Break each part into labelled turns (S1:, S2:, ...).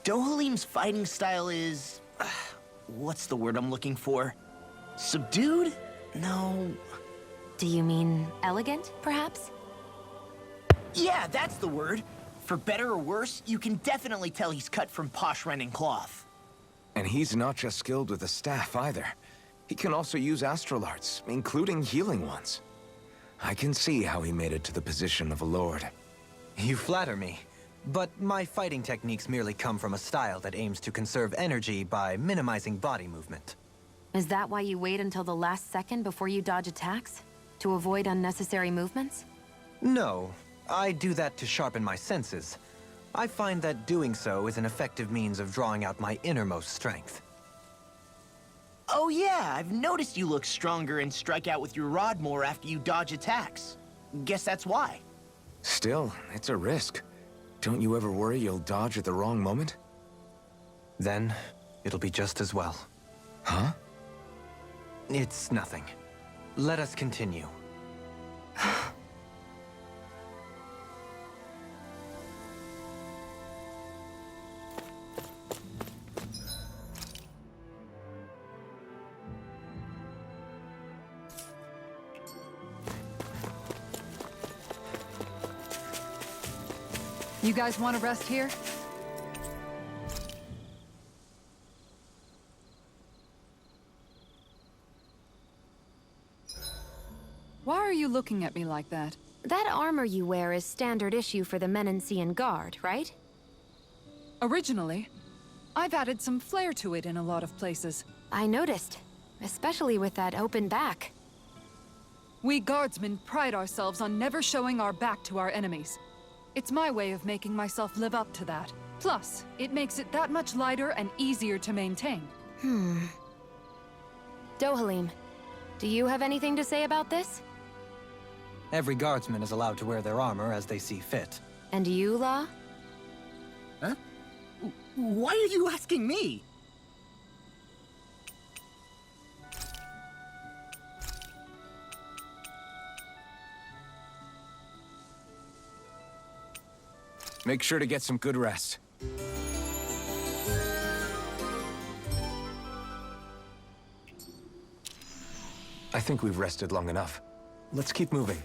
S1: Dohalim's fighting style is... what's the word I'm looking for? Subdued? No...
S2: Do you mean elegant, perhaps?
S1: Yeah, that's the word. For better or worse, you can definitely tell he's cut from posh Renin cloth.
S3: And he's not just skilled with the staff either. He can also use astral arts, including healing ones. I can see how he made it to the position of a lord.
S4: You flatter me, but my fighting techniques merely come from a style that aims to conserve energy by minimizing body movement.
S2: Is that why you wait until the last second before you dodge attacks? To avoid unnecessary movements?
S4: No, I do that to sharpen my senses. I find that doing so is an effective means of drawing out my innermost strength.
S1: Oh yeah, I've noticed you look stronger and strike out with your rod more after you dodge attacks. Guess that's why.
S3: Still, it's a risk. Don't you ever worry you'll dodge at the wrong moment?
S4: Then, it'll be just as well.
S3: Huh?
S4: It's nothing. Let us continue.
S5: You guys want to rest here? Why are you looking at me like that?
S2: That armor you wear is standard issue for the Menencean Guard, right?
S5: Originally, I've added some flair to it in a lot of places.
S2: I noticed, especially with that open back.
S5: We guardsmen pride ourselves on never showing our back to our enemies. It's my way of making myself live up to that. Plus, it makes it that much lighter and easier to maintain.
S2: Dohalim, do you have anything to say about this?
S4: Every guardsman is allowed to wear their armor as they see fit.
S2: And you, La?
S1: Huh? Why are you asking me?
S3: Make sure to get some good rest. I think we've rested long enough. Let's keep moving.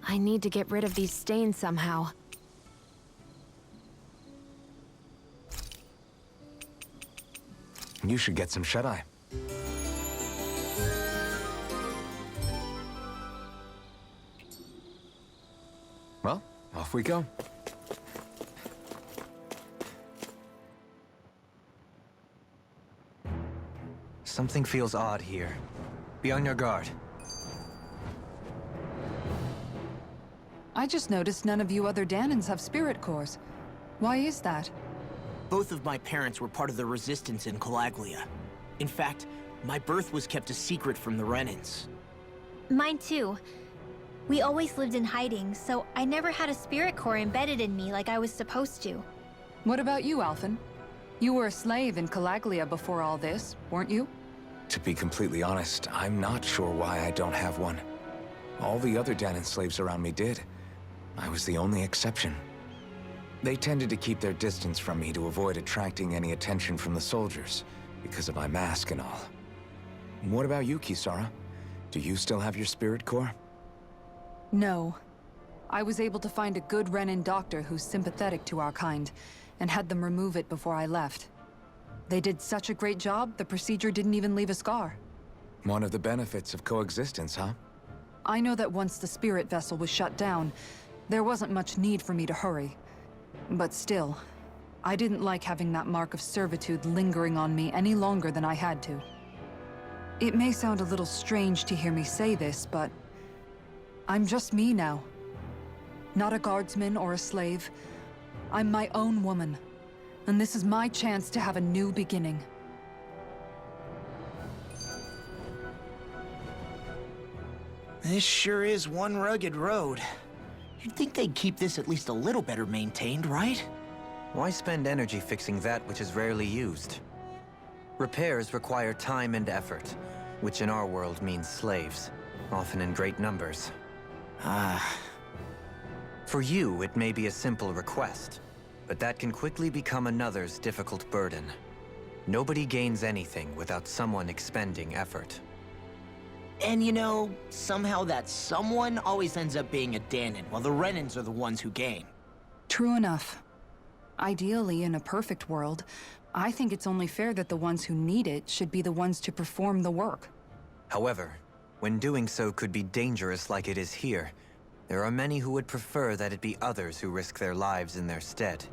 S2: I need to get rid of these stains somehow.
S3: You should get some shut-eye. Well, off we go.
S4: Something feels odd here. Be on your guard.
S5: I just noticed none of you other Dahnans have spirit cores. Why is that?
S1: Both of my parents were part of the resistance in Calaglia. In fact, my birth was kept a secret from the Renins.
S6: Mine too. We always lived in hiding, so I never had a spirit core embedded in me like I was supposed to.
S5: What about you, Alphen? You were a slave in Calaglia before all this, weren't you?
S3: To be completely honest, I'm not sure why I don't have one. All the other Dahnan slaves around me did. I was the only exception. They tended to keep their distance from me to avoid attracting any attention from the soldiers, because of my mask and all. What about you, Kisara? Do you still have your spirit core?
S5: No. I was able to find a good Renin doctor who's sympathetic to our kind, and had them remove it before I left. They did such a great job, the procedure didn't even leave a scar.
S3: One of the benefits of coexistence, huh?
S5: I know that once the spirit vessel was shut down, there wasn't much need for me to hurry. But still, I didn't like having that mark of servitude lingering on me any longer than I had to. It may sound a little strange to hear me say this, but I'm just me now. Not a guardsman or a slave. I'm my own woman, and this is my chance to have a new beginning.
S1: This sure is one rugged road. You'd think they'd keep this at least a little better maintained, right?
S4: Why spend energy fixing that which is rarely used? Repairs require time and effort, which in our world means slaves, often in great numbers.
S1: Ah.
S4: For you, it may be a simple request, but that can quickly become another's difficult burden. Nobody gains anything without someone expending effort.
S1: And you know, somehow that someone always ends up being a Dahnan, while the Renans are the ones who gain.
S5: True enough. Ideally, in a perfect world, I think it's only fair that the ones who need it should be the ones to perform the work.
S4: However, when doing so could be dangerous like it is here, there are many who would prefer that it be others who risk their lives in their stead.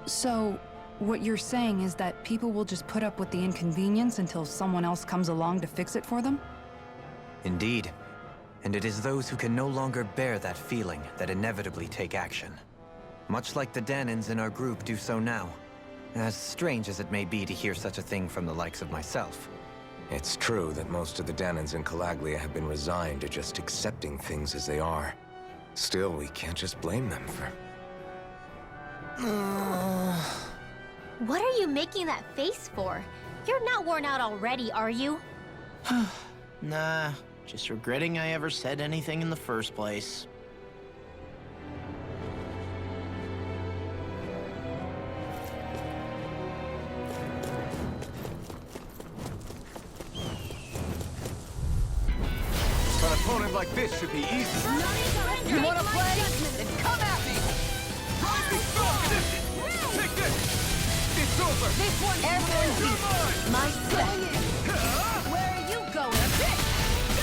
S5: So, what you're saying is that people will just put up with the inconvenience until someone else comes along to fix it for them?
S4: Indeed. And it is those who can no longer bear that feeling that inevitably take action. Much like the Dahnans in our group do so now. As strange as it may be to hear such a thing from the likes of myself.
S3: It's true that most of the Dahnans in Calaglia have been resigned to just accepting things as they are. Still, we can't just blame them for...
S6: What are you making that face for? You're not worn out already, are you?
S1: Nah, just regretting I ever said anything in the first place.
S7: An opponent like this should be easy.
S8: You wanna play? Then come at me!
S7: Take this! It's over!
S8: This one's
S7: You're mine!
S8: my set! Where are you going?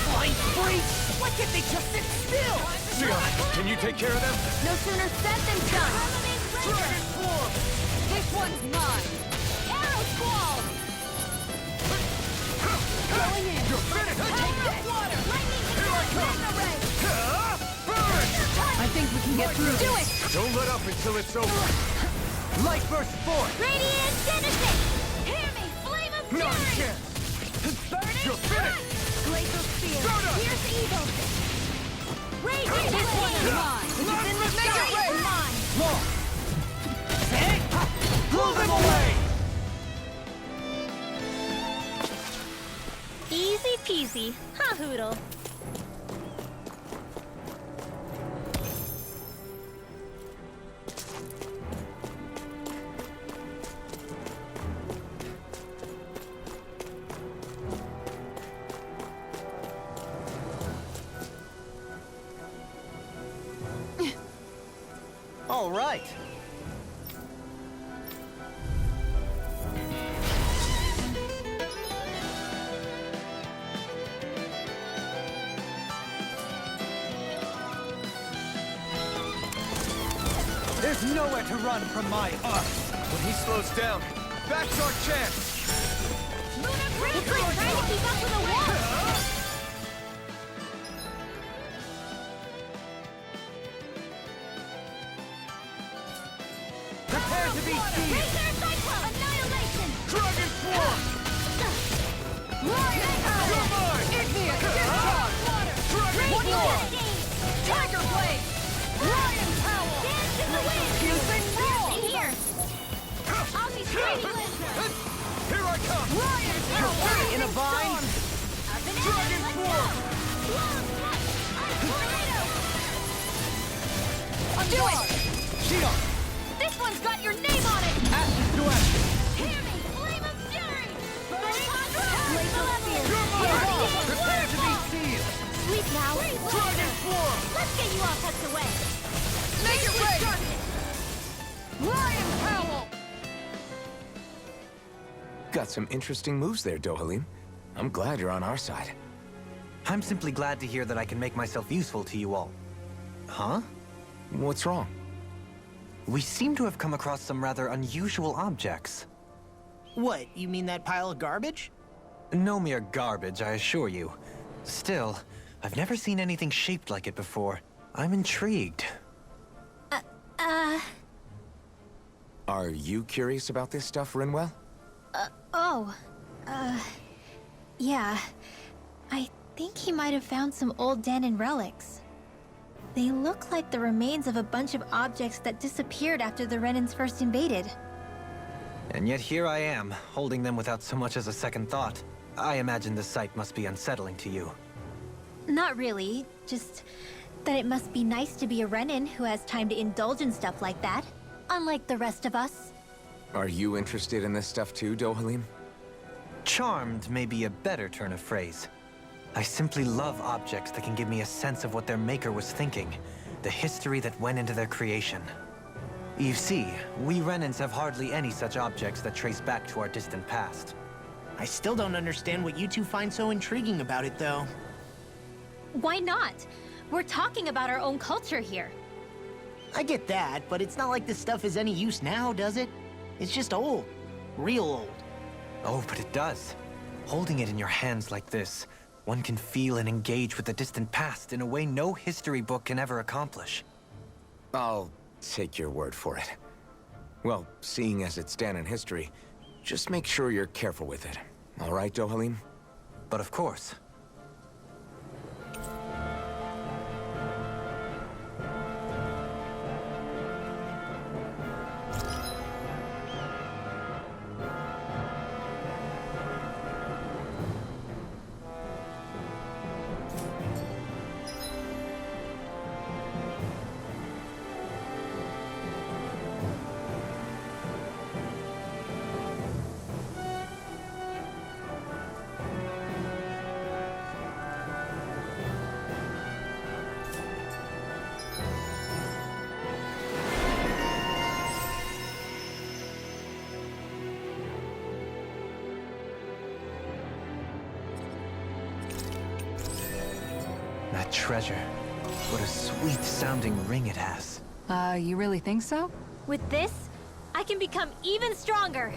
S1: Flying freak!
S8: Why can't they just sit still?
S7: Leon, can you take care of them?
S6: No sooner said than done.
S7: Dragon form!
S8: This one's mine! Arrow squall! Going in!
S7: You're finished!
S8: Take this! Water!
S7: Here I come! Burn!
S5: I think we can get through
S8: Do
S5: this.
S8: it!
S7: Don't let up until it's over. Light burst forth!
S6: Radiant Genesis! Hear me! Flame of
S7: Not a
S6: fury!
S7: chance!
S6: Burning
S7: You're finished!
S6: Glacial spear!
S7: Dahna!
S6: Here's evil! Radiant
S8: This one's
S6: flame!
S8: mine!
S6: If it's in the sky, it's mine!
S7: Long! Blow them away!
S6: Easy peasy. Ha hoodle.
S1: All right.
S4: There's nowhere to run from my arc!
S7: When he slows down, that's our chance!
S6: It's like trying to keep up with a wall!
S4: Prepare to be seized!
S6: Razor Cyclone! Annihilation!
S7: Dragon form!
S8: Lion power!
S7: You're mine!
S8: Igneous discharge!
S7: Dragon
S8: One
S7: form!
S8: more! Tiger blade! Lion power!
S6: Dance in the wind!
S8: Fusing roll!
S6: Stay here! I'll be screaming blizzard!
S7: Here I come!
S8: Lion power!
S1: In a bind?
S7: Dragon form!
S8: Do it!
S7: Shion!
S6: This one's got your name on it!
S7: Ashes to ashes!
S6: Hear me! Flame of fury! Burning
S7: You're mine! Prepare to be seized!
S6: Sleep now!
S7: Dragon form!
S6: Let's get you all tucked away!
S8: Make it rain! Lion power!
S3: Got some interesting moves there, Dohalim. I'm glad you're on our side.
S4: I'm simply glad to hear that I can make myself useful to you all. Huh?
S3: What's wrong?
S4: We seem to have come across some rather unusual objects.
S1: What, you mean that pile of garbage?
S4: No mere garbage, I assure you. Still, I've never seen anything shaped like it before. I'm intrigued.
S3: Are you curious about this stuff, Rinwell?
S6: Yeah. I think he might have found some old Dahnan relics. They look like the remains of a bunch of objects that disappeared after the Renans first invaded.
S4: And yet here I am, holding them without so much as a second thought. I imagine the sight must be unsettling to you.
S6: Not really, just that it must be nice to be a Renan who has time to indulge in stuff like that, unlike the rest of us.
S3: Are you interested in this stuff too, Dohalim?
S4: Charmed may be a better turn of phrase. I simply love objects that can give me a sense of what their maker was thinking, the history that went into their creation. You see, we Renans have hardly any such objects that trace back to our distant past.
S1: I still don't understand what you two find so intriguing about it, though.
S6: Why not? We're talking about our own culture here.
S1: I get that, but it's not like this stuff is any use now, does it? It's just old. Real old.
S4: Oh, but it does. Holding it in your hands like this, one can feel and engage with the distant past in a way no history book can ever accomplish.
S3: I'll take your word for it. Well, seeing as it's Dahna history, just make sure you're careful with it. All right, Dohalim?
S4: But of course. That treasure. What a sweet-sounding ring it has.
S5: You really think so?
S6: With this, I can become even stronger.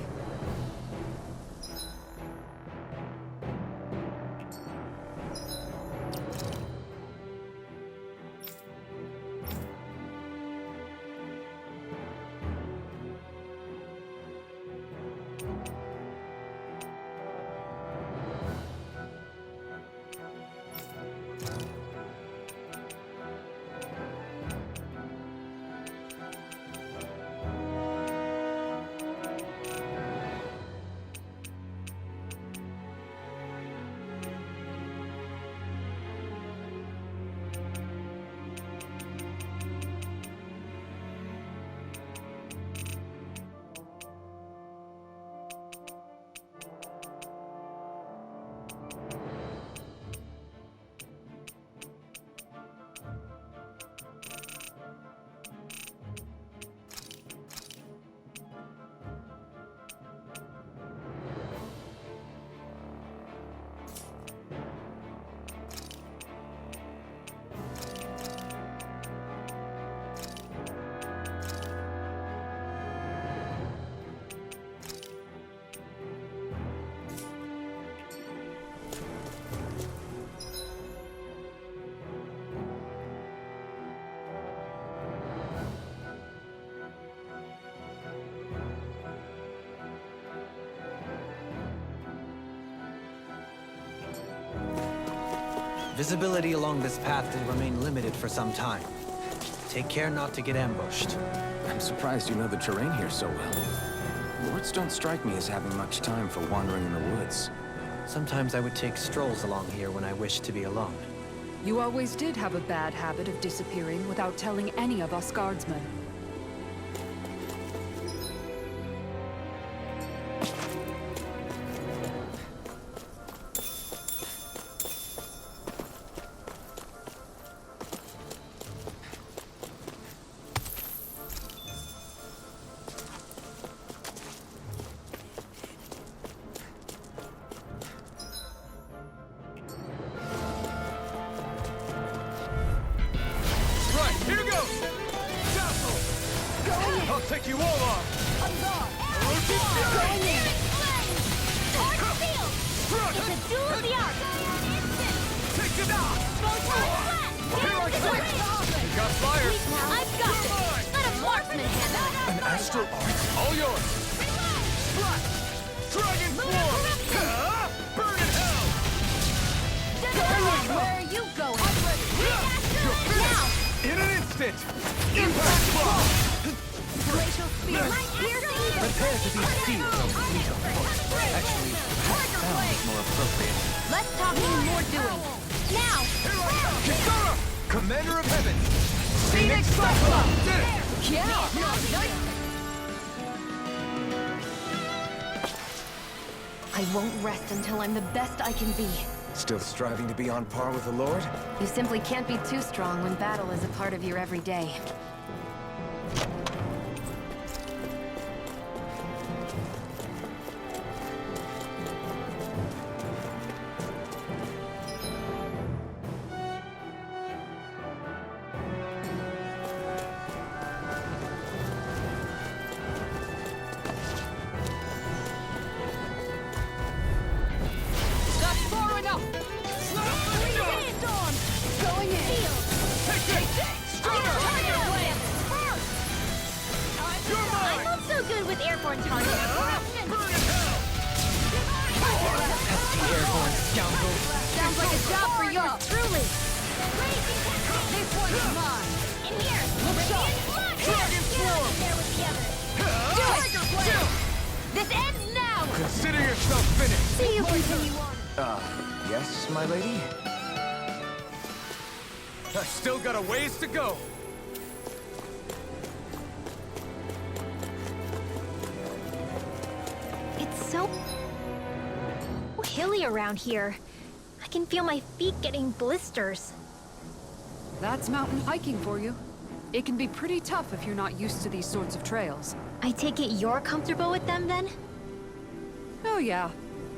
S4: Visibility along this path will remain limited for some time. Take care not to get ambushed.
S3: I'm surprised you know the terrain here so well. Lords don't strike me as having much time for wandering in the woods.
S4: Sometimes I would take strolls along here when I wished to be alone.
S5: You always did have a bad habit of disappearing without telling any of us guardsmen.
S8: Take you all on!
S6: It's a duel of the arts!
S8: Take it out! Here I go! You got fire!
S6: I've got this! Let a marksman handle it!
S8: An astral art, all yours! Splat! Dragon form! Burn in hell!
S6: Where are you going?
S8: You're finished!
S6: Now!
S8: In
S4: Prepare to be sealed. Actually, sound is more appropriate.
S6: Less talking, more doing. Now!
S8: Kisara! Commander of Heaven!
S7: Phoenix Cyclops!
S8: Did it!
S2: I won't rest until I'm the best I can be.
S3: Still striving to be on par with the Lord?
S2: You simply can't be too strong when battle is a part of your everyday.
S6: I'm not so good with airborne targets.
S4: Airborne scoundrel.
S6: Sounds like a job for yours truly. This one's mine. And here, Dragon Swarm. There with the others. Do it! This ends now!
S8: Consider yourself finished!
S6: See you continue on.
S3: Yes, my lady?
S8: I still got a ways to go!
S6: It's so hilly around here. I can feel my feet getting blisters.
S5: That's mountain hiking for you. It can be pretty tough if you're not used to these sorts of trails.
S6: I take it you're comfortable with them then?
S5: Oh yeah.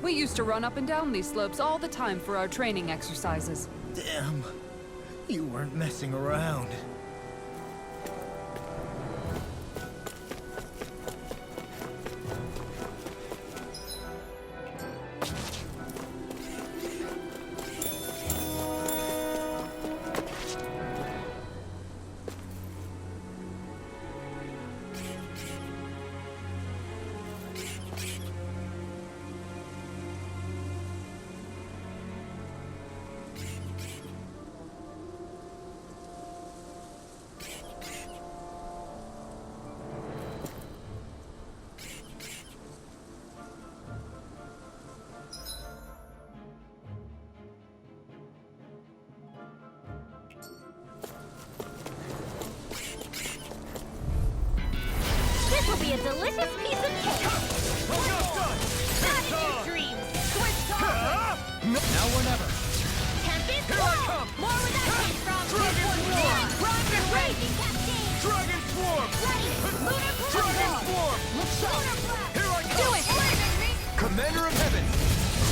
S5: We used to run up and down these slopes all the time for our training exercises.
S1: Damn. You weren't messing around.
S6: This will be a delicious piece of cake. Not in your dreams. Switch off.
S8: Now or never!
S6: Tempest
S8: Here I
S6: Wall.
S8: come.
S6: More where that came from.
S8: Dragon Swarm.
S6: Rocket Raging Cascade.
S8: Dragon Swarm!
S6: Ready. Lunar
S8: Dragon
S6: Blast.
S8: Swarm!
S6: Lunar Blast.
S8: Here I come!
S6: Do it.
S8: Commander of Heaven!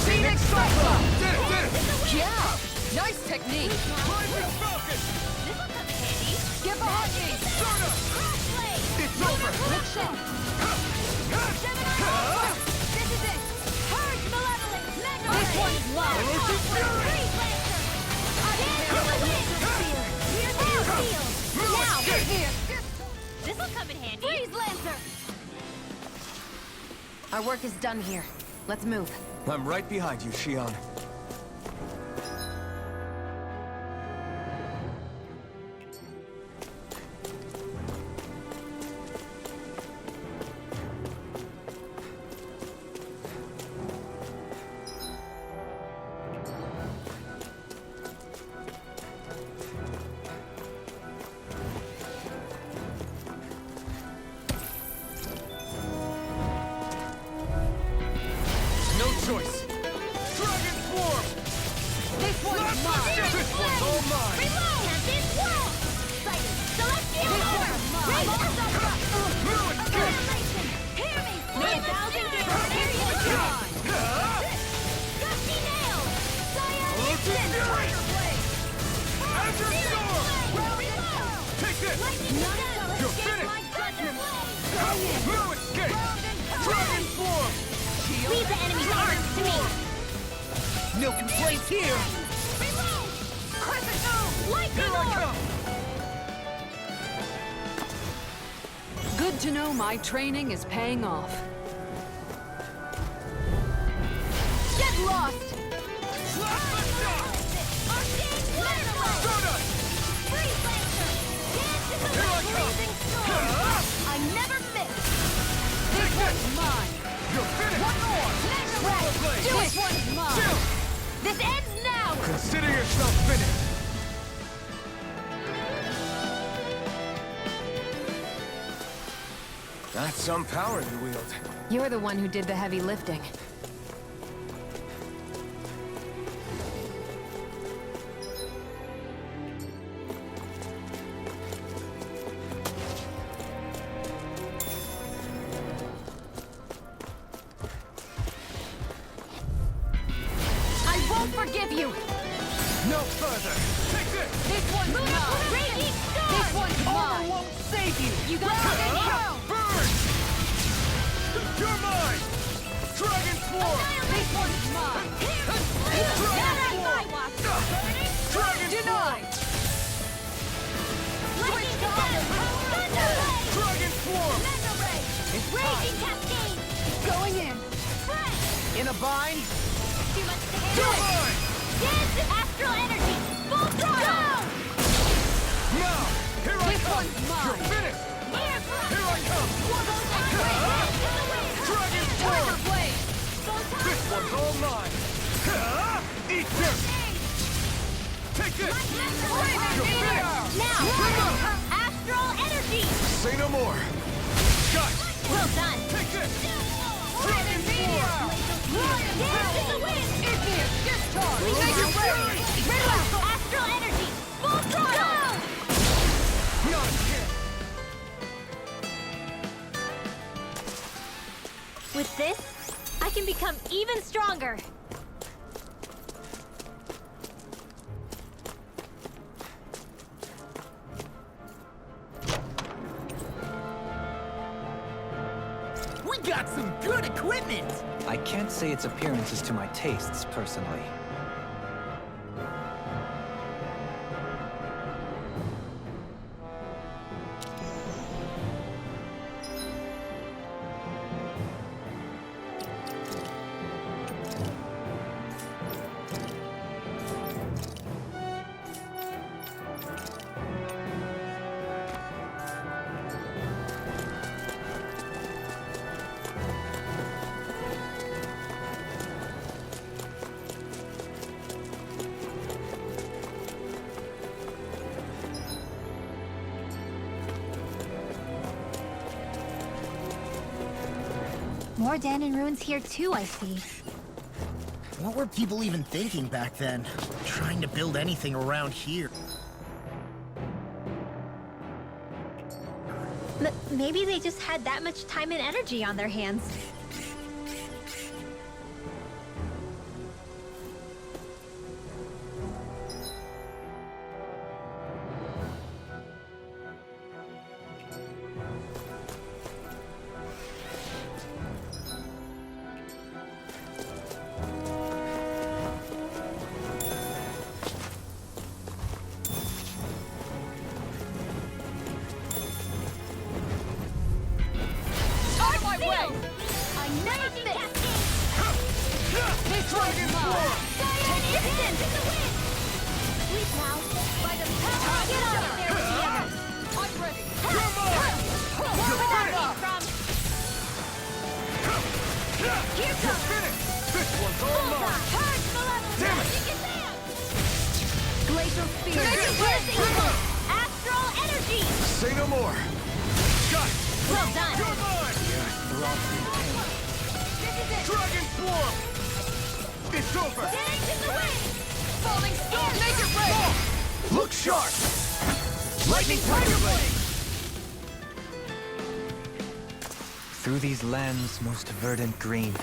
S7: Phoenix Cyclops!
S8: Did it! Did it!
S5: Yeah! Nice technique!
S8: Rising Falcon!
S6: This will come in handy.
S5: Get behind me!
S8: Dahna!
S6: Crossblade.
S8: It's over!
S5: Look sharp!
S6: This is it. Purge Malevolence. Magna
S5: This
S6: Ray.
S5: one's loud!
S8: Elusive Fury!
S6: Freeze Lancer. Dance to the wind. Here's the field. Now.
S8: Get
S5: here!
S6: This will come in handy. Freeze Lancer.
S2: Our work is done here. Let's move.
S3: I'm right behind you, Shion.
S8: No choice! Dragon Swarm!
S5: This one's mine!
S8: This one's all mine!
S6: Reload. Tempest Wall. Sighted. Celestial
S5: This
S6: Order.
S5: one's mine.
S6: Raise the Sunbrook.
S8: New escape!
S6: Annihilation. Hear me. 3,000
S5: This one's mine!
S6: Gusty Nail. Psionic
S8: Elusive
S6: Fist.
S8: Fury! Azure Storm!
S6: Reload.
S8: Take this!
S6: Lightning Step.
S8: You're
S6: Escape
S8: finished.
S6: like Thunderblade.
S8: New escape! Dragon Swarm!
S6: Leave the enemy's arms to me.
S1: No complaints here!
S6: Reload. Crescent Moon. Lightning
S8: Here I
S6: Orb.
S8: come!
S5: Good to know my training is paying off.
S6: Get lost.
S8: Dahna!
S6: Freeze Lancer. Dance to the
S8: Here I come.
S6: blazing storm. I never miss.
S8: blade!
S6: Do
S8: This
S6: it!
S8: one's mine!
S6: Chill! This ends now!
S8: Consider yourself finished!
S3: That's some power you wield.
S2: You're the one who did the heavy lifting.
S6: I won't forgive you!
S8: No further! Take this!
S6: This one's mine! Raging storm! This one's mine!
S1: Won't save you!
S6: You got to get down!
S8: Burn! You're mine! Dragon Swarm!
S6: This one's mine!
S8: Dragon Swarm! Dragon
S6: Denied! Lightning Thunder! Thunder Ray!
S8: Dragon Swarm!
S6: Mega Ray! Raging Cascade!
S5: Going in!
S6: Fresh!
S1: In a bind?
S6: Too much to
S8: You're
S6: handle!
S8: mine!
S6: Dance Astral Energy! Full throttle!
S8: Now! Here I
S6: This
S8: come!
S6: one's mine.
S8: You're finished!
S6: Air Blast!
S8: Here I come! Dragon
S6: Tiger
S8: Swarm!
S6: Blade!
S8: This one's all mine! Eat this! Take this! You're finished!
S6: Now! Astral Energy!
S8: Say no more! Shut!
S6: Well done!
S8: Take this! Dragon Swarm!
S6: Dance in the wind! Igneous Discharge!
S8: Make it ready!
S6: Astral Energy! Full throttle!
S8: Not again!
S6: With this, I can become even stronger.
S1: We got some good equipment!
S4: I can't say its appearance is to my tastes, personally.
S6: More Dahna ruins here too, I see.
S1: What were people even thinking back then? Trying to build anything around here.
S6: Maybe they just had that much time and energy on their hands.
S8: Dragon Swarm!
S6: I'm ready.
S8: You're mine!
S6: Here
S8: You're
S6: comes
S8: finished! This one's all mine! Damn it!
S5: Glacial Spear!
S6: Astral Energy!
S8: Say no more! Shut!
S6: Well done!
S8: You're mine! Dragon Swarm! It's over!
S6: Dance in the wind! Falling storm!
S8: Make it rain! Look sharp! Lightning Tiger Blade!
S4: Through these lands most verdant green,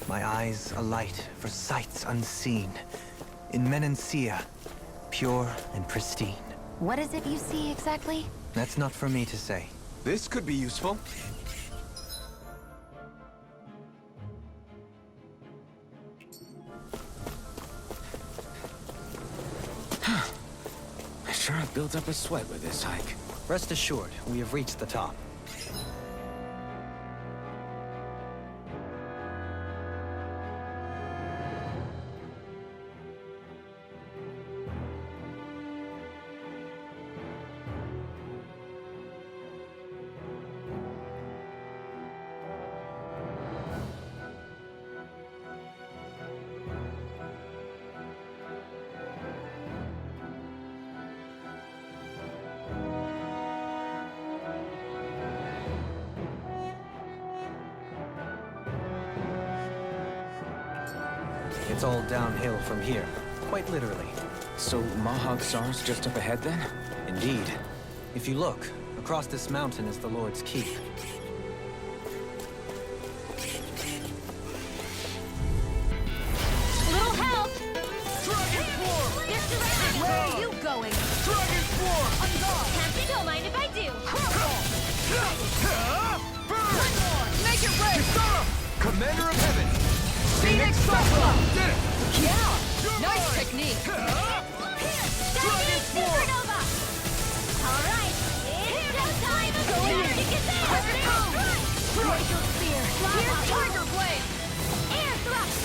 S4: my eyes alight for sights unseen. In Menancia, pure and pristine.
S2: What is it you see exactly?
S4: That's not for me to say.
S3: This could be useful. I sure have built up a sweat with this hike.
S4: Rest assured, we have reached the top. It's all downhill from here, quite literally.
S3: So Mahag Sar's just up ahead then?
S4: Indeed. If you look, across this mountain is the Lord's Keep.
S6: Little help!
S8: Dragon form!
S6: This direction! Where are you going?
S8: Dragon form!
S6: On guard! Captain, don't mind if I do!
S8: Burn!
S5: Make it rain!
S8: Commander of Heaven!
S5: Phoenix Cyclone!
S8: Did it!
S5: Yeah!
S8: You're
S5: Nice
S8: mine!
S5: technique!
S8: Dragon form!
S6: Supernova! Alright, it's showtime!
S5: Going in.
S6: Quick home! Glacial Spear!
S5: Here's Tiger Blade!
S6: Air thrust!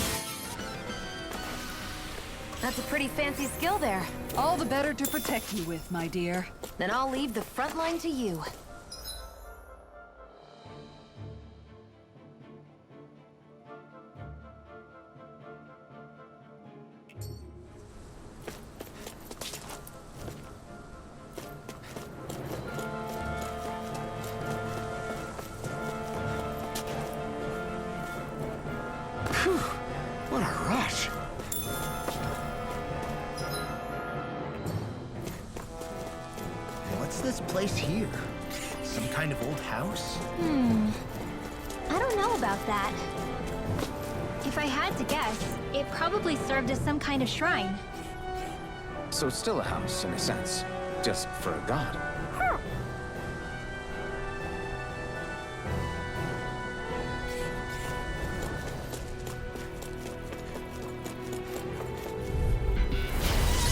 S2: That's a pretty fancy skill there.
S5: All the better to protect you with, my dear.
S2: Then I'll leave the front line to you.
S3: What a rush!
S1: What's this place here? Some kind of old house?
S6: I don't know about that. If I had to guess, it probably served as some kind of shrine.
S3: So it's still a house, in a sense. Just for a god.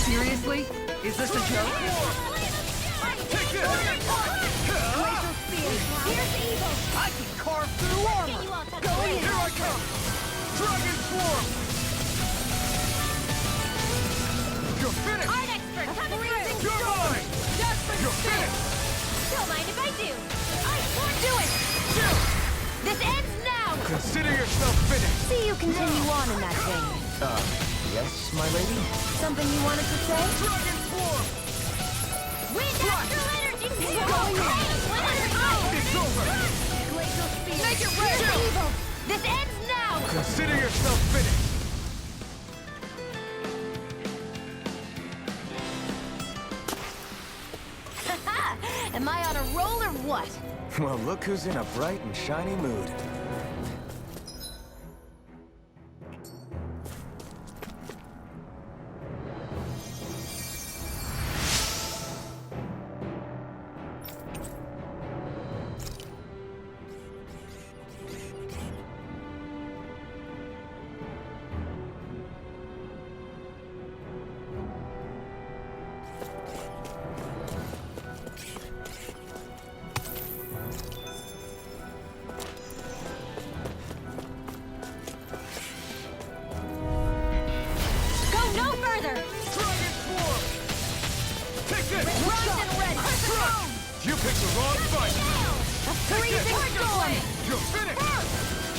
S5: Seriously? Is this a joke?
S8: Take this!
S6: Glacial Spear! Here's evil!
S8: I can carve through armor!
S6: You all touch
S8: Go in!
S6: blade.
S8: Here I come! Dragon form! You're finished!
S6: Art expert coming through!
S8: You're mine! You're finished!
S6: Don't mind if I do! I won't do it! This ends now!
S8: Consider yourself finished!
S2: See you continue on in that vein.
S3: Yes, my lady?
S2: Something you wanted to say?
S8: Dragon form!
S6: Wind astral energy!
S8: It's over!
S6: Glacial Spear!
S5: Make it rain!
S6: Here's evil! This ends now!
S8: Consider yourself finished!
S2: Am I on a roll or what?
S3: Well, look who's in a bright and shiny mood.
S6: Go no further!
S8: Dragon form! Take this!
S6: Rise and red!
S8: You picked the wrong fight!
S6: Freezing storm!
S8: You're finished!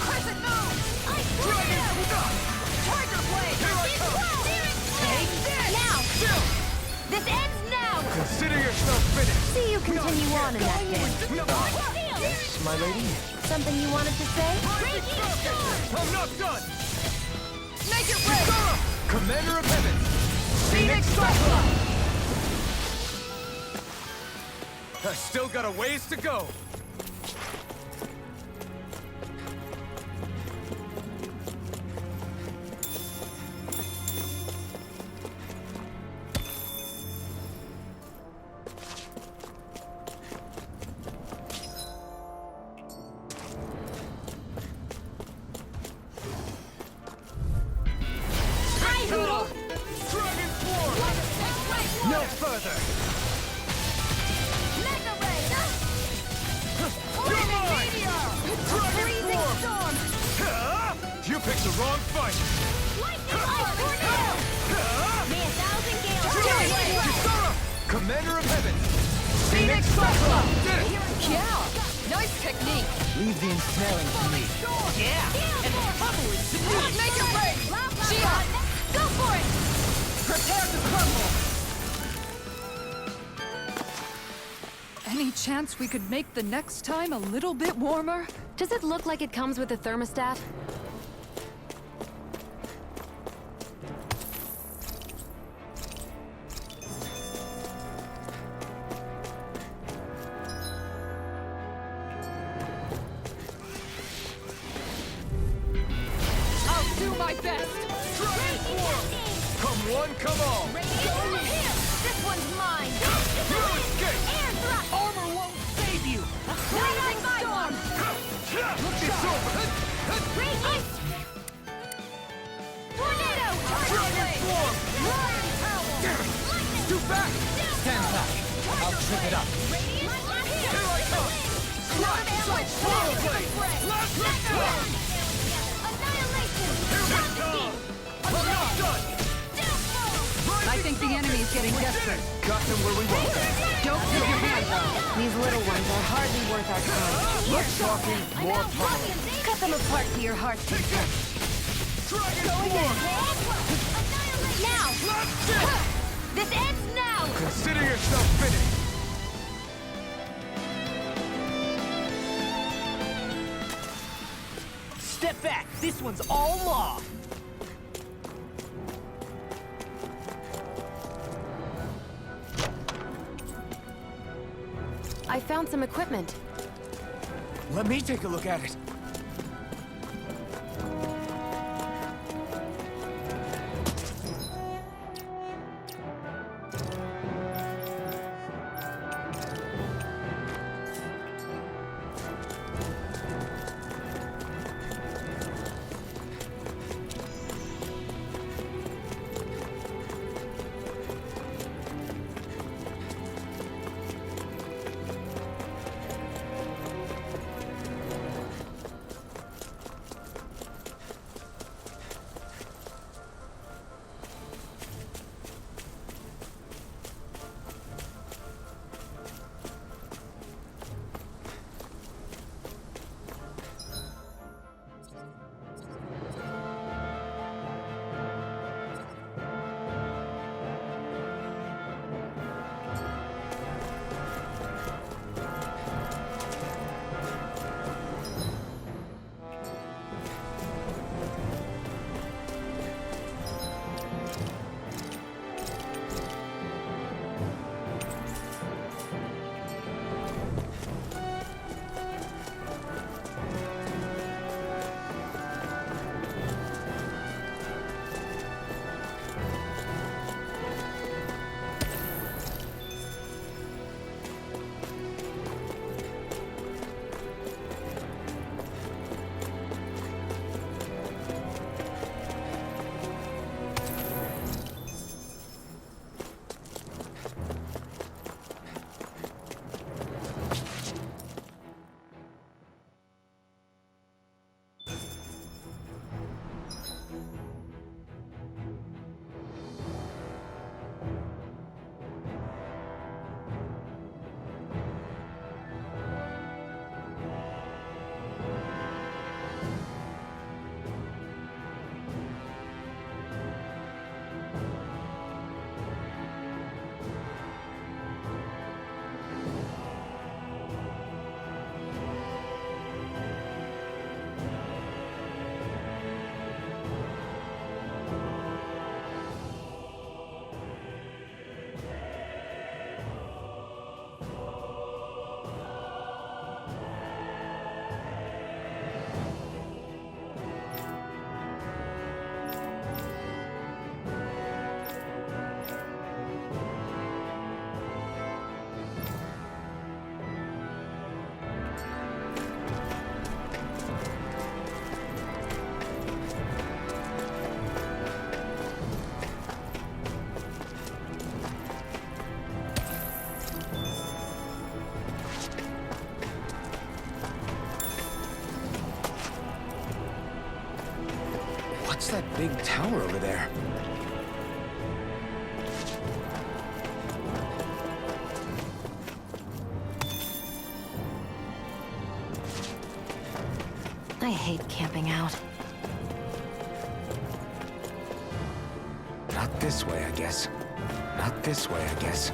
S6: Crescent moon! Ice
S8: Dragon
S6: tornado!
S8: form!
S6: Tiger blade!
S8: Here I come!
S6: Take this! Now! This ends now!
S8: Consider yourself finished!
S2: See you continue on in that vein.
S3: Yes, my lady?
S2: Something you wanted to say?
S6: Raging storm!
S8: I'm not done!
S5: Make it rain!
S8: Commander of Heaven!
S5: Phoenix Cyclone!
S8: I still got a ways to go!
S6: Poodle!
S8: Dragon form! No further!
S6: Mega ray!
S8: You're mine! Dragon
S6: Freezing
S8: form!
S6: storm!
S8: You picked the wrong fight!
S6: Lightning ice tornado! May 1,000 gales!
S8: Commander of Heaven!
S5: Phoenix Cyclone!
S8: Did it!
S5: Yeah! Nice technique!
S4: Leave the ensnaring to me.
S5: Make it rain! Shion!
S6: Go for it!
S5: Prepare to crumble! Any chance we could make the next time a little bit warmer?
S2: Does it look like it comes with a thermostat?
S5: best!
S8: Dragon form! Come one, come all!
S6: Go here! This one's mine!
S8: No escape!
S6: Air thrust!
S1: Armor won't save you!
S6: Blazing storm!
S8: It's over!
S6: Radiant! Tornado!
S8: Dragon form!
S6: Roaring howl! Lightning!
S8: Too back!
S6: Stand back!
S8: I'll trip it up!
S6: Radiant!
S8: Here I come!
S6: Cloud ambush!
S8: Rollerblade! Last shot!
S6: Annihilation!
S8: Here we go! I'm not done!
S5: I think the enemy's getting desperate.
S8: Got them where we want them.
S5: Don't take your hands off.
S2: These little ones are hardly worth our time.
S8: Less talking, more power.
S2: Cut them apart to your heart's content.
S8: Dragon form!
S6: Now!
S8: That's it!
S6: This ends now!
S8: Consider yourself finished!
S1: Step back! This one's all law!
S2: I found some equipment.
S3: Let me take a look at it. What's that big tower over there?
S2: I hate camping out.
S3: Not this way, I guess. Not this way, I guess.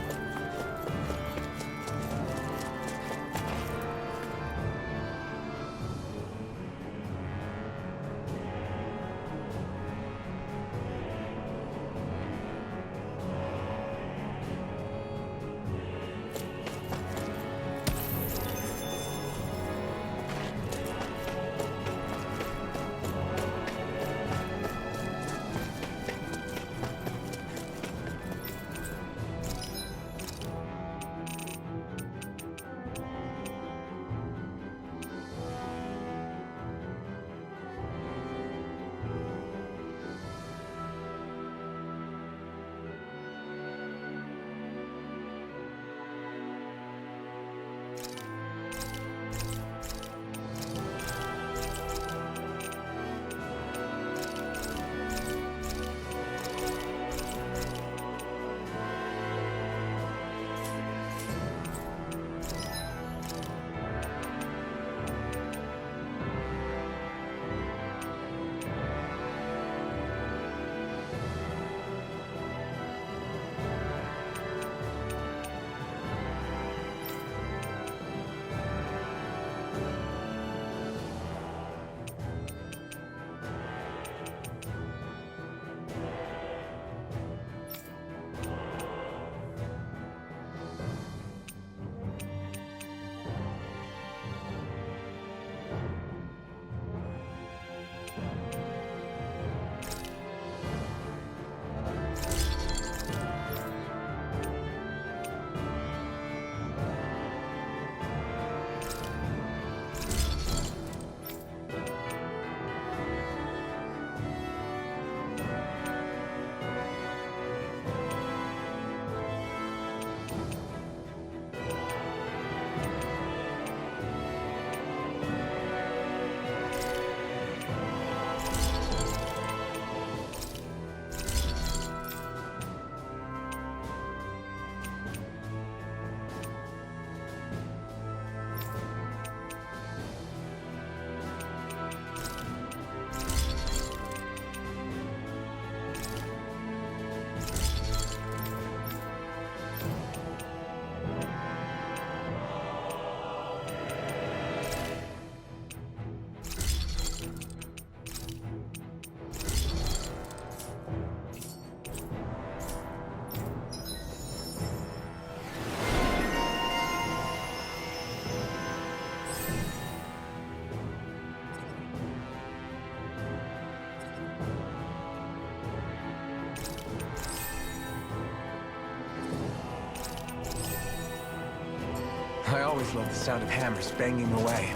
S3: I always love the sound of hammers banging away.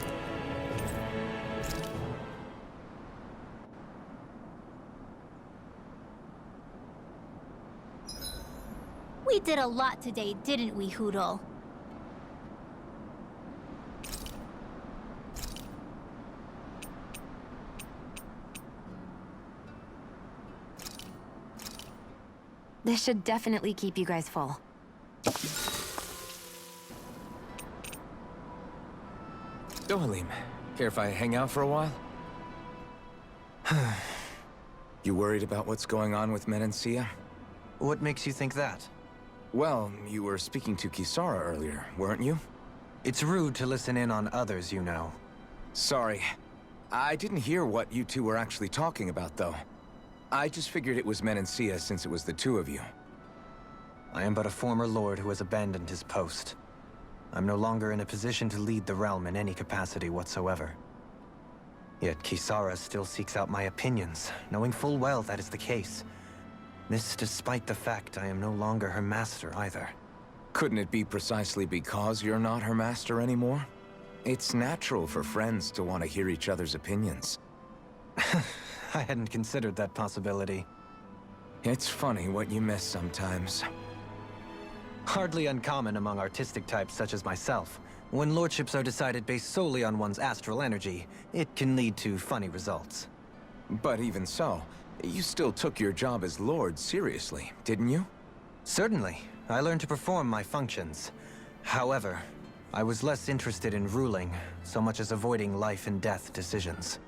S6: We did a lot today, didn't we, Hoodle?
S2: This should definitely keep you guys full.
S3: Dohalim, care if I hang out for a while? You worried about what's going on with Menancia?
S4: What makes you think that?
S3: Well, you were speaking to Kisara earlier, weren't you?
S4: It's rude to listen in on others, you know.
S3: Sorry. I didn't hear what you two were actually talking about, though. I just figured it was Menancia since it was the two of you.
S4: I am but a former lord who has abandoned his post. I'm no longer in a position to lead the realm in any capacity whatsoever. Yet Kisara still seeks out my opinions, knowing full well that is the case. This despite the fact I am no longer her master either.
S3: Couldn't it be precisely because you're not her master anymore? It's natural for friends to want to hear each other's opinions.
S4: I hadn't considered that possibility.
S3: It's funny what you miss sometimes.
S4: Hardly uncommon among artistic types such as myself. When lordships are decided based solely on one's astral energy, it can lead to funny results.
S3: But even so, you still took your job as lord seriously, didn't you?
S4: Certainly. I learned to perform my functions. However, I was less interested in ruling, so much as avoiding life and death decisions.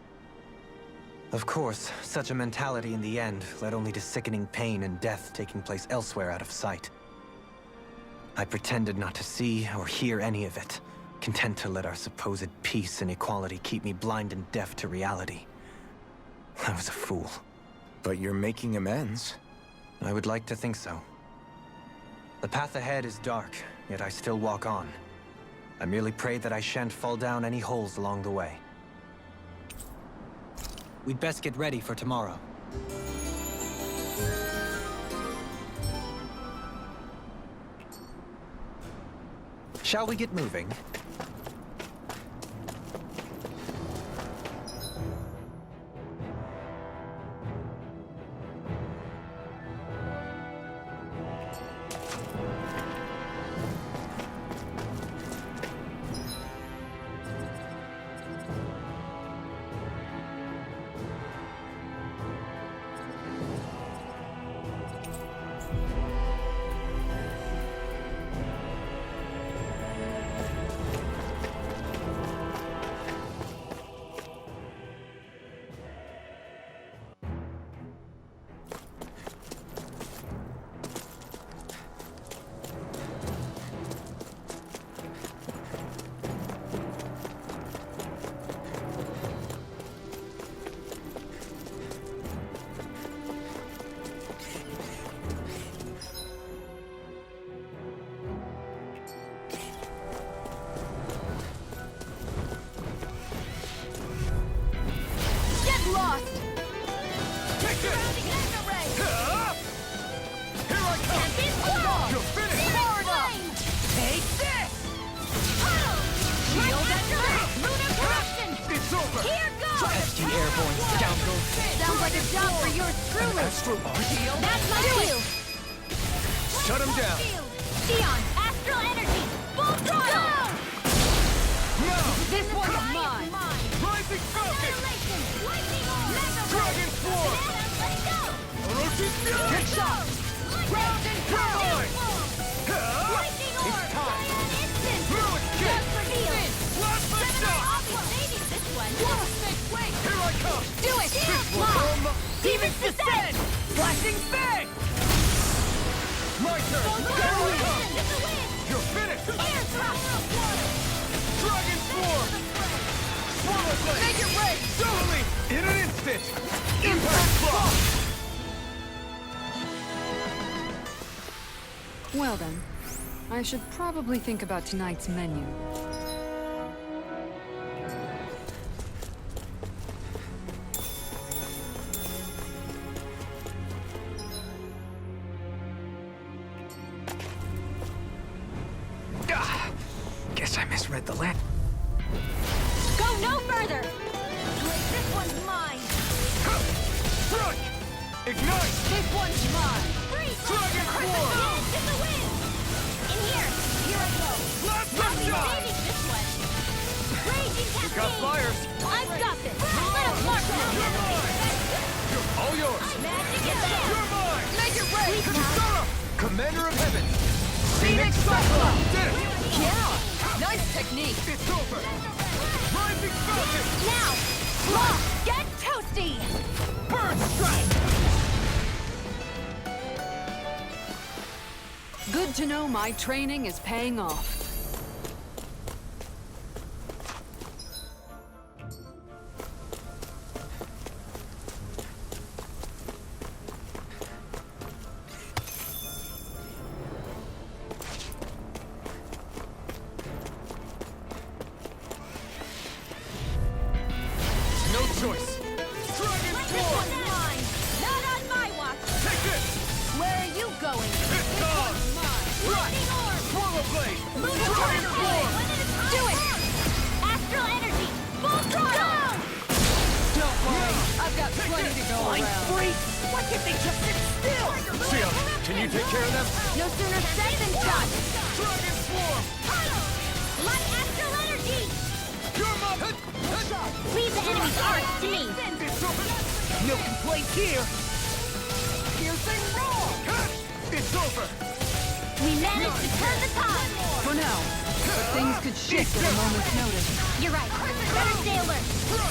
S4: Of course, such a mentality in the end led only to sickening pain and death taking place elsewhere out of sight. I pretended not to see or hear any of it, content to let our supposed peace and equality keep me blind and deaf to reality. I was a fool.
S3: But you're making amends.
S4: I would like to think so. The path ahead is dark, yet I still walk on. I merely pray that I shan't fall down any holes along the way. We'd best get ready for tomorrow. Shall we get moving?
S6: Sounds like a job for yours truly.
S3: Astral Art?
S6: That's my cue.
S3: Shut him down!
S6: Sion, astral energy, full throttle.
S3: No!
S5: This one's mine!
S3: Rising Falcon!
S6: Annihilation, lightning orb, mega
S3: Dragon Swarm!
S6: Banana, let it go.
S3: Orochi's Fury!
S6: Get shot. Ground and
S3: Turbine!
S6: lightning orb,
S3: It's time!
S6: giant instant.
S3: Throw it, kid!
S6: Just for heals.
S3: Blast my
S6: Gemini,
S3: shot!
S6: I'll be saving this one. Wait.
S3: Here I come!
S6: Do it!
S3: Demons descend! Flashing Fang! My turn! Go! You're finished! Dragon Swarm! Swallow Blade! Make it rain! Totally! In an instant! Impact Block!
S5: Well then, I should probably think about tonight's menu.
S3: I misread the land.
S6: Go no further! This one's mine!
S8: Strike! Ignite!
S6: This one's mine!
S8: Dragon Form!
S6: Dance in the wind! In here! Here I go!
S8: Blast
S6: I'll
S8: from
S6: be
S8: shot!
S6: saving this one! Raging
S8: We got
S6: Cascade!
S8: fires!
S6: I've got this! Let us mark them!
S8: You're mine! All yours!
S6: Magic is there!
S8: You're mine!
S6: Make it rain!
S8: Consumer! Commander of Heaven!
S5: Phoenix
S8: Cyclone! Did it!
S5: Yeah! Nice technique!
S8: It's over! Rising Falcon!
S6: Now! Law! Get toasty!
S8: Bird Strike!
S5: Good to know my training is paying off.
S8: No choice! Dragon
S6: This
S8: Form!
S6: one's mine! Not on my watch!
S8: Take this!
S6: Where are you going?
S8: It's on!
S6: Lightning orb!
S8: Swallow Blade!
S6: Move
S8: Dragon Form!
S6: Do it! Astral energy! Full throttle!
S5: Don't worry, I've got plenty to go
S1: Flying
S5: around.
S1: freaks! Why can't they just sit still?
S8: Sia, can you take care of them?
S6: No sooner said than done!
S8: Dragon Swarm!
S6: My astral energy!
S8: You're my...
S6: Leave the enemy's arts to me!
S8: It's over!
S1: No complaints here.
S8: Piercing roar! It's over!
S6: We managed to turn the tide!
S5: For now, but things could shift at a moment's notice.
S6: You're right. Better stay alert.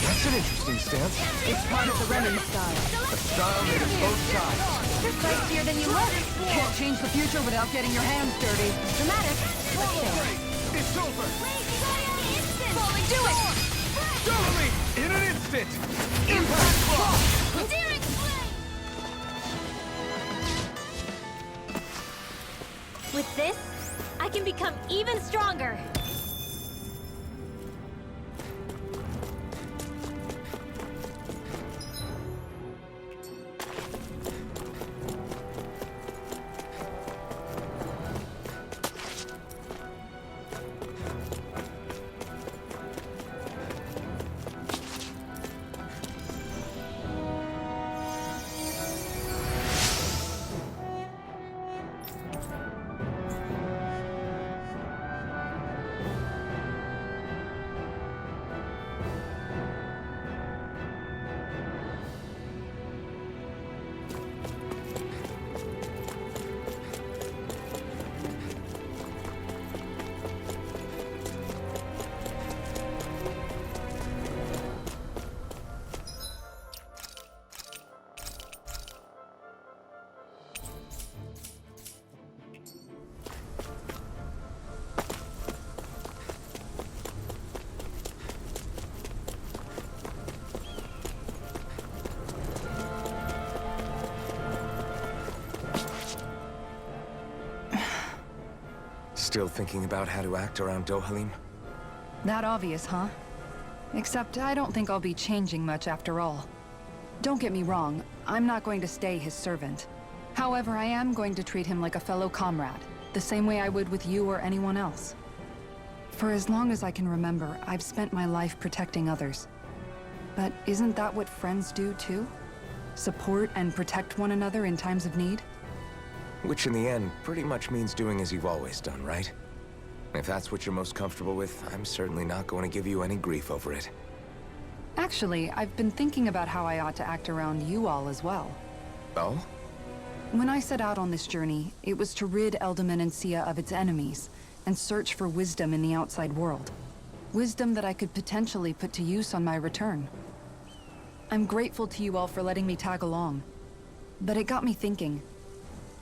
S3: That's an interesting stance.
S5: It's part of the Renan style.
S3: A style made of both sides.
S6: You're feistier than you look.
S5: Can't change the future without getting your hands dirty.
S6: Dramatic, but fair.
S8: It's over!
S6: Do it!
S8: Dominate in an instant! Impact Claw!
S6: Searing flame! With this, I can become even stronger.
S3: Still thinking about how to act around Dohalim?
S5: That obvious, huh? Except I don't think I'll be changing much after all. Don't get me wrong, I'm not going to stay his servant. However, I am going to treat him like a fellow comrade, the same way I would with you or anyone else. For as long as I can remember, I've spent my life protecting others. But isn't that what friends do too? Support and protect one another in times of need?
S3: Which in the end pretty much means doing as you've always done, right? If that's what you're most comfortable with, I'm certainly not going to give you any grief over it.
S5: Actually, I've been thinking about how I ought to act around you all as well.
S3: Oh?
S5: When I set out on this journey, it was to rid Eldaman and Sia of its enemies, and search for wisdom in the outside world. Wisdom that I could potentially put to use on my return. I'm grateful to you all for letting me tag along. But it got me thinking,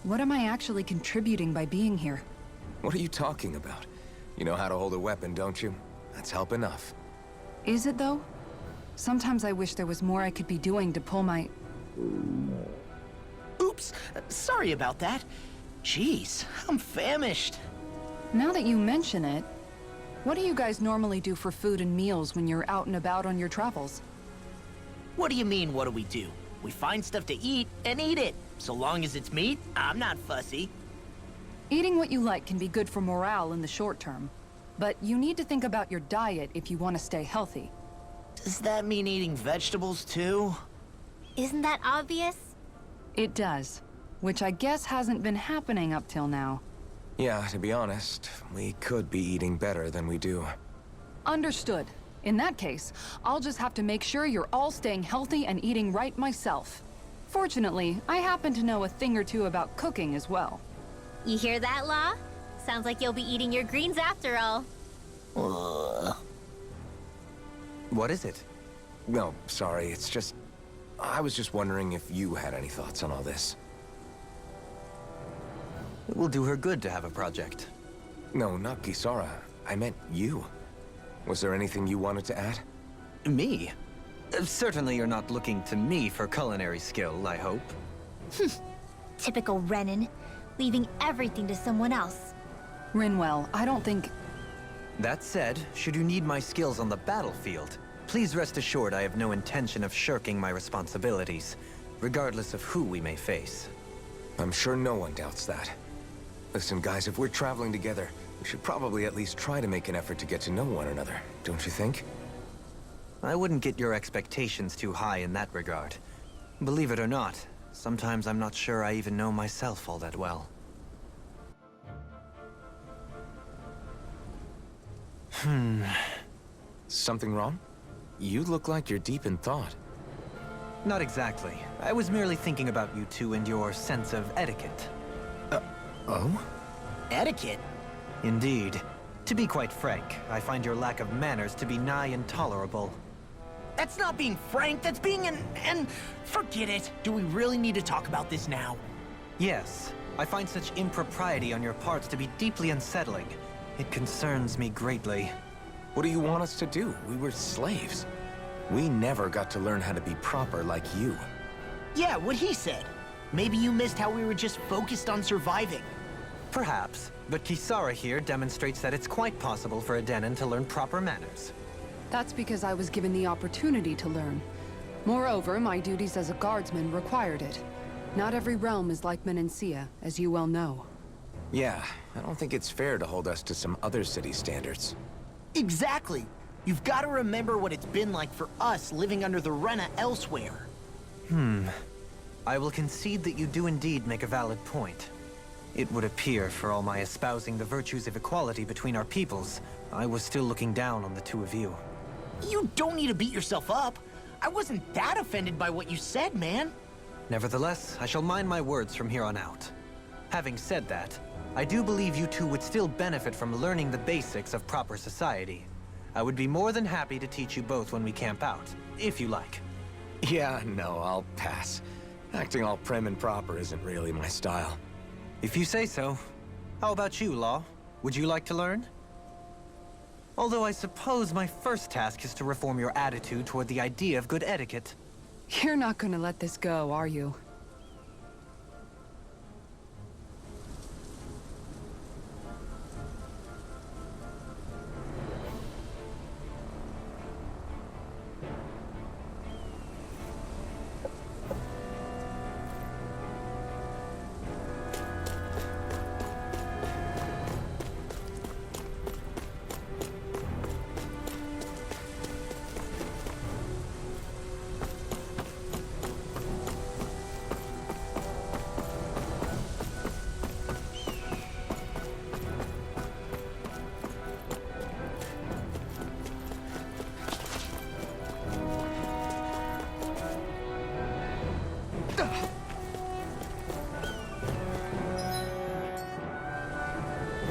S5: what am I actually contributing by being here?
S3: What are you talking about? You know how to hold a weapon, don't you? That's help enough.
S5: Is it though? Sometimes I wish there was more I could be doing to pull my...
S1: Oops, sorry about that. Jeez, I'm famished.
S5: Now that you mention it, what do you guys normally do for food and meals when you're out and about on your travels?
S1: What do you mean, what do we do? We find stuff to eat and eat it. So long as it's meat, I'm not fussy.
S5: Eating what you like can be good for morale in the short term. But you need to think about your diet if you want to stay healthy.
S1: Does that mean eating vegetables too?
S6: Isn't that obvious?
S5: It does. Which I guess hasn't been happening up till now.
S3: Yeah, to be honest, we could be eating better than we do.
S5: Understood. In that case, I'll just have to make sure you're all staying healthy and eating right myself. Fortunately, I happen to know a thing or two about cooking as well.
S6: You hear that, Law? Sounds like you'll be eating your greens after all.
S4: What is it?
S3: No, sorry, it's just... I was just wondering if you had any thoughts on all this.
S4: It will do her good to have a project.
S3: No, not Kisara. I meant you. Was there anything you wanted to add?
S4: Me? Certainly you're not looking to me for culinary skill, I hope.
S6: Typical Renan, leaving everything to someone else.
S5: Rinwell, I don't think...
S4: That said, should you need my skills on the battlefield, please rest assured I have no intention of shirking my responsibilities, regardless of who we may face.
S3: I'm sure no one doubts that. Listen, guys, if we're traveling together, we should probably at least try to make an effort to get to know one another, don't you think?
S4: I wouldn't get your expectations too high in that regard. Believe it or not, sometimes I'm not sure I even know myself all that well.
S3: Something wrong? You look like you're deep in thought.
S4: Not exactly. I was merely thinking about you two and your sense of etiquette.
S3: Oh?
S1: Etiquette?
S4: Indeed. To be quite frank, I find your lack of manners to be nigh intolerable.
S1: That's not being frank, that's being an... Forget it. Do we really need to talk about this now?
S4: Yes, I find such impropriety on your parts to be deeply unsettling. It concerns me greatly.
S3: What do you want us to do? We were slaves. We never got to learn how to be proper like you.
S1: Yeah, what he said. Maybe you missed how we were just focused on surviving.
S4: Perhaps, but Kisara here demonstrates that it's quite possible for a Dahnan to learn proper manners.
S5: That's because I was given the opportunity to learn. Moreover, my duties as a guardsman required it. Not every realm is like Menancia, as you well know.
S3: Yeah, I don't think it's fair to hold us to some other city standards.
S1: Exactly. You've got to remember what it's been like for us living under the Rena elsewhere.
S4: I will concede that you do indeed make a valid point. It would appear, for all my espousing the virtues of equality between our peoples, I was still looking down on the two of you.
S1: You don't need to beat yourself up. I wasn't that offended by what you said, man.
S4: Nevertheless, I shall mind my words from here on out. Having said that, I do believe you two would still benefit from learning the basics of proper society. I would be more than happy to teach you both when we camp out, if you like.
S3: Yeah, no, I'll pass. Acting all prim and proper isn't really my style.
S4: If you say so. How about you, Law? Would you like to learn? Although I suppose my first task is to reform your attitude toward the idea of good etiquette.
S5: You're not gonna let this go, are you?